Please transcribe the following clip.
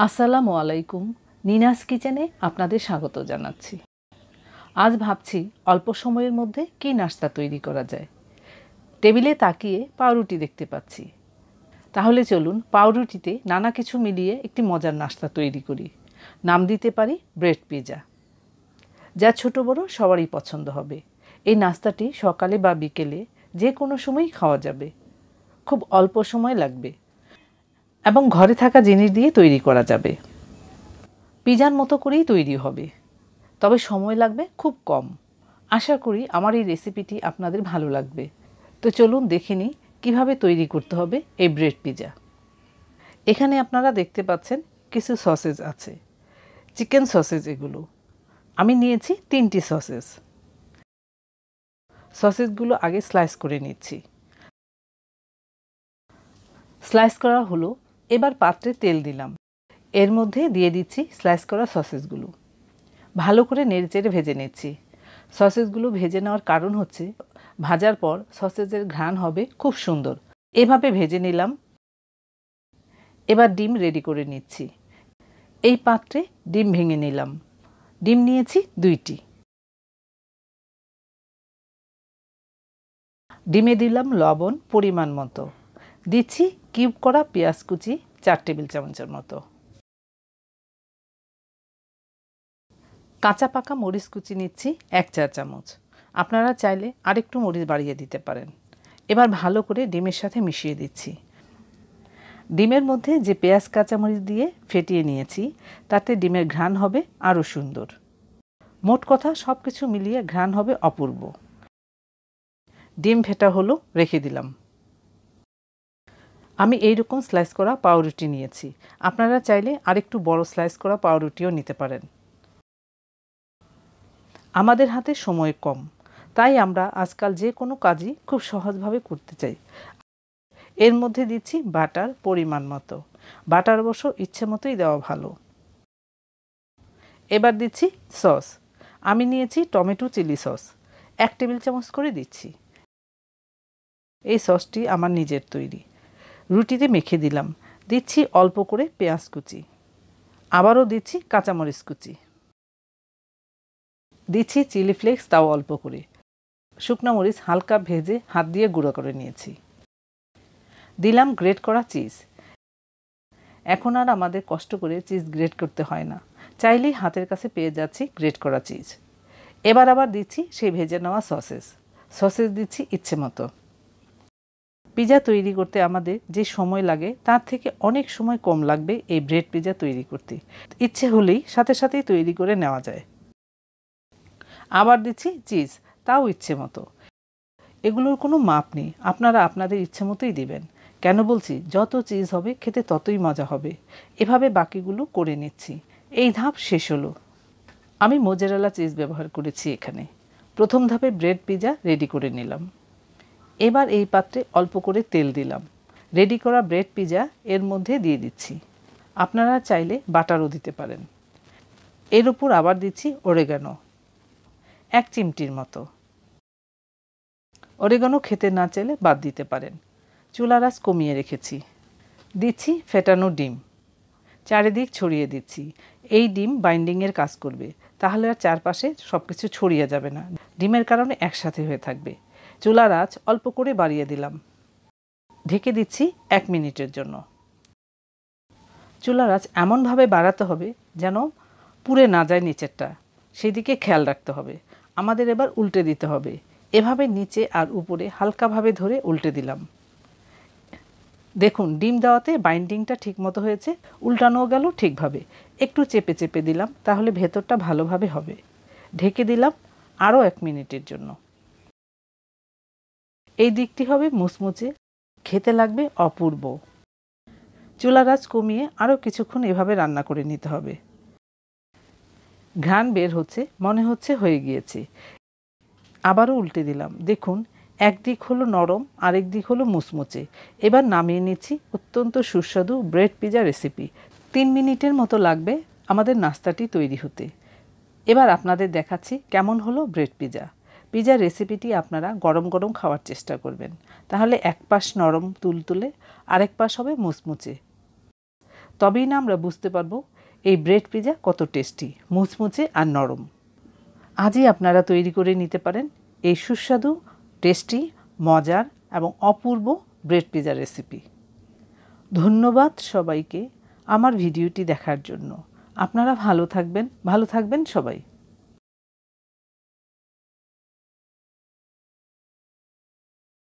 আসসালামু আলাইকুম। নিনাস কিচেনে আপনাদের স্বাগত জানাচ্ছি। আজ ভাবছি অল্প সময়ের মধ্যে কী নাস্তা তৈরি করা যায়। টেবিলে তাকিয়ে পাউরুটি দেখতে পাচ্ছি। তাহলে চলুন পাউরুটিতে নানা কিছু মিলিয়ে একটি মজার নাস্তা তৈরি করি। নাম দিতে পারি ব্রেড পিৎজা, যা ছোট বড় সবারই পছন্দ হবে। এই নাস্তাটি সকালে বা বিকেলে যে কোনো সময়ই খাওয়া যাবে। খুব অল্প সময় লাগবে এবং ঘরে থাকা জিনিস দিয়ে তৈরি করা যাবে। পিৎজার মতো করেই তৈরি হবে, তবে সময় লাগবে খুব কম। আশা করি আমার এই রেসিপিটি আপনাদের ভালো লাগবে। তো চলুন দেখে নিই কীভাবে তৈরি করতে হবে এই ব্রেড পিৎজা। এখানে আপনারা দেখতে পাচ্ছেন কিছু সসেজ আছে, চিকেন সসেজ এগুলো। আমি নিয়েছি 3টি সসেজ। সসেজগুলো আগে স্লাইস করে নিচ্ছি। স্লাইস করা হলো, এবার পাত্রে তেল দিলাম। এর মধ্যে দিয়ে দিচ্ছি স্লাইস করা সসেজগুলো। ভালো করে নেড়েচেড়ে ভেজে নিচ্ছি। সসেজগুলো ভেজে নেওয়ার কারণ হচ্ছে ভাজার পর সসেজের ঘ্রাণ হবে খুব সুন্দর। এভাবে ভেজে নিলাম। এবার ডিম রেডি করে নিচ্ছি। এই পাত্রে ডিম ভেঙে নিলাম। ডিম নিয়েছি 2টি। ডিমে দিলাম লবণ পরিমাণ মতো। দিচ্ছি কিউব করা পেঁয়াজ কুচি 4 টেবিল চামচের মতো। কাঁচা পাকা মরিচ কুচি নিচ্ছি 1 চা চামচ। আপনারা চাইলে আরেকটু মরিচ বাড়িয়ে দিতে পারেন। এবার ভালো করে ডিমের সাথে মিশিয়ে দিচ্ছি। ডিমের মধ্যে যে পেঁয়াজ কাঁচামরিচ দিয়ে ফেটিয়ে নিয়েছি, তাতে ডিমের ঘ্রাণ হবে আরও সুন্দর। মোট কথা সব কিছু মিলিয়ে ঘ্রাণ হবে অপূর্ব। ডিম ফেটা হলো, রেখে দিলাম। আমি এইরকম স্লাইস করা পাউরুটি নিয়েছি। আপনারা চাইলে আরেকটু বড় স্লাইস করা পাউরুটিও নিতে পারেন। আমাদের হাতে সময় কম, তাই আমরা আজকাল যে কোনো কাজই খুব সহজভাবে করতে চাই। এর মধ্যে দিচ্ছি বাটার পরিমাণ মতো। বাটার অবশ্য ইচ্ছে মতোই দেওয়া ভালো। এবার দিচ্ছি সস। আমি নিয়েছি টমেটো চিলি সস, 1 টেবিল চামচ করে দিচ্ছি। এই সসটি আমার নিজের তৈরি। রুটিতে মেখে দিলাম। দিচ্ছি অল্প করে পেঁয়াজ কুচি। আবারও দিচ্ছি কাঁচামরিচ কুচি। দিচ্ছি চিলি ফ্লেক্স, তাও অল্প করে। শুকনো মরিচ হালকা ভেজে হাত দিয়ে গুঁড়ো করে নিয়েছি। দিলাম গ্রেট করা চিজ। এখন আর আমাদের কষ্ট করে চিজ গ্রেট করতে হয় না, চাইলেই হাতের কাছে পেয়ে যাচ্ছি গ্রেট করা চিজ। এবার আবার দিচ্ছি সেই ভেজে নেওয়া সসেজ দিচ্ছি ইচ্ছে মতো। পিৎজা তৈরি করতে আমাদের যে সময় লাগে তার থেকে অনেক সময় কম লাগবে এই ব্রেড পিৎজা তৈরি করতে। ইচ্ছে হলেই সাথে সাথেই তৈরি করে নেওয়া যায়। আবার দিচ্ছি চিজ, তাও ইচ্ছে মতো। এগুলোর কোনো মাপ নেই, আপনারা আপনাদের ইচ্ছে মতোই দিবেন। কেন বলছি, যত চিজ হবে খেতে ততই মজা হবে। এভাবে বাকিগুলো করে নিচ্ছি। এই ধাপ শেষ হলো। আমি মোজারেলা চিজ ব্যবহার করেছি এখানে। প্রথম ধাপে ব্রেড পিৎজা রেডি করে নিলাম। এবার এই পাত্রে অল্প করে তেল দিলাম। রেডি করা ব্রেড পিৎজা এর মধ্যে দিয়ে দিচ্ছি। আপনারা চাইলে বাটারও দিতে পারেন। এর উপর আবার দিচ্ছি অরেগানো, 1 চিমটির মতো। অরেগানো খেতে না চাইলে বাদ দিতে পারেন। চুলার আঁচ কমিয়ে রেখেছি। দিচ্ছি ফেটানো ডিম। চারিদিক ছড়িয়ে দিচ্ছি। এই ডিম বাইন্ডিংয়ের কাজ করবে, তাহলে আর চারপাশে সব কিছু ছড়িয়ে যাবে না। ডিমের কারণে একসাথে হয়ে থাকবে। চুলার আঁচ অল্প করে বাড়িয়ে দিলাম। ঢেকে দিচ্ছি 1 মিনিটের জন্য। চুলার আঁচ এমনভাবে বাড়াতে হবে যেন পুড়ে না যায় নিচেরটা, সেদিকে খেয়াল রাখতে হবে। আমাদের এবার উল্টে দিতে হবে। এভাবে নিচে আর উপরে হালকাভাবে ধরে উল্টে দিলাম। দেখুন ডিম দেওয়াতে বাইন্ডিংটা ঠিকমতো হয়েছে, উল্টানোও গেল ঠিকভাবে। একটু চেপে চেপে দিলাম, তাহলে ভেতরটা ভালোভাবে হবে। ঢেকে দিলাম আরও 1 মিনিটের জন্য। এই দিকটি হবে মুচমুচে, খেতে লাগবে অপূর্ব। চুলার আঁচ কমিয়ে আরও কিছুক্ষণ এভাবে রান্না করে নিতে হবে। ঘ্রাণ বের হচ্ছে, মনে হচ্ছে হয়ে গিয়েছে। আবারও উল্টে দিলাম। দেখুন একদিক হলো নরম, আরেক দিক হলো মুচমুচে। এবার নামিয়ে নিচ্ছি অত্যন্ত সুস্বাদু ব্রেড পিৎজা রেসিপি। 3 মিনিটের মতো লাগবে আমাদের নাস্তাটি তৈরি হতে। এবার আপনাদের দেখাচ্ছি কেমন হলো ব্রেড পিৎজা। পিৎজার রেসিপিটি আপনারা গরম গরম খাওয়ার চেষ্টা করবেন, তাহলে এক পাশ নরম তুলতুলে, আরেক পাশ হবে মুচমুচে। তবেই না আমরা বুঝতে পারবো এই ব্রেড পিৎজা কত টেস্টি, মুচমুচে আর নরম। আজই আপনারা তৈরি করে নিতে পারেন এই সুস্বাদু, টেস্টি, মজার এবং অপূর্ব ব্রেড পিৎজা রেসিপি। ধন্যবাদ সবাইকে আমার ভিডিওটি দেখার জন্য। আপনারা ভালো থাকবেন সবাই।